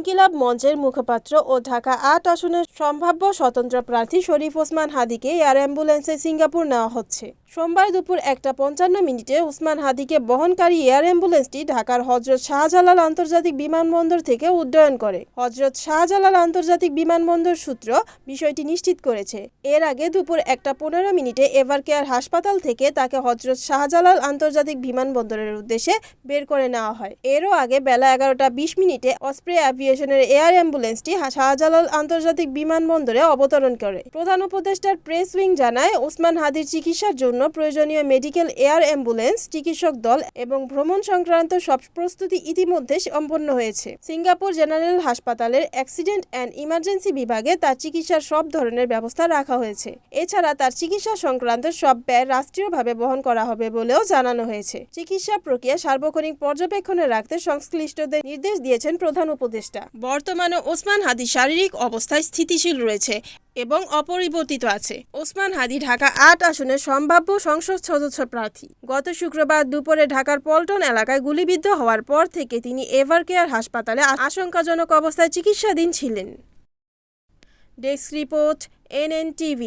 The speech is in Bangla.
ইনকিলাব মঞ্চের মুখপাত্র ও ঢাকা-৮ আসনের সম্ভাব্য স্বতন্ত্র প্রার্থী শরীফ ওসমান হাদীকে এয়ার অ্যাম্বুলেন্সে সিঙ্গাপুর নেওয়া হচ্ছে। সোমবার দুপুর ১টা ৫৫ ওসমান হাদীকে বহনকারী এয়ার অ্যাম্বুলেন্সটি ঢাকার হজরত শাহজালাল আন্তর্জাতিক বিমানবন্দর থেকে উড্ডয়ন করে। হজরত শাহজালাল আন্তর্জাতিক বিমানবন্দর সূত্র বিষয়টি নিশ্চিত করেছে। এর আগে দুপুর ১টা ১৫ এভারকেয়ার হাসপাতাল থেকে তাকে হজরত শাহজালাল আন্তর্জাতিক বিমানবন্দরের উদ্দেশ্যে বের করে নেওয়া হয়। এরও আগে বেলা ১১টা ২০ অসপ্রে অ্যাভিয়েশনের এয়ার অ্যাম্বুলেন্সটি শাহজালাল আন্তর্জাতিক বিমানবন্দরে অবতরণ করে। প্রধান উপদেষ্টার প্রেস উইং জানায়, ওসমান হাদীর চিকিৎসার জন্য প্রয়োজনীয় মেডিকেল এয়ার অ্যাম্বুলেন্স, চিকিৎসক দল এবং ভ্রমণ সংক্রান্ত সব প্রস্তুতি ইতিমধ্যে সম্পন্ন হয়েছে। সিঙ্গাপুর জেনারেল হাসপাতালের অ্যাক্সিডেন্ট অ্যান্ড ইমার্জেন্সি বিভাগে তার চিকিৎসার সব ধরনের ব্যবস্থা রাখা হয়েছে। এছাড়া তার চিকিৎসা সংক্রান্ত সব ব্যয় রাষ্ট্রীয়ভাবে বহন করা হবে বলেও জানানো হয়েছে। চিকিৎসা প্রক্রিয়া সার্বক্ষণিক পর্যবেক্ষণে রাখতে সংশ্লিষ্টদের নির্দেশ দিয়েছেন প্রধান উপদেষ্টা। বর্তমানে ওসমান হাদী শারীরিক অবস্থায় স্থিতিশীল রয়েছে এবং অপরিবর্তিত আছে। ওসমান হাদী ঢাকা-৮ আসনের সম্ভাব্য সংসদ সদস্য প্রার্থী। গত শুক্রবার দুপুরে ঢাকার পল্টন এলাকায় গুলিবিদ্ধ হওয়ার পর থেকে তিনি এভারকেয়ার হাসপাতালে আশঙ্কাজনক অবস্থায় চিকিৎসাধীন ছিলেন। Desk report, NNTV।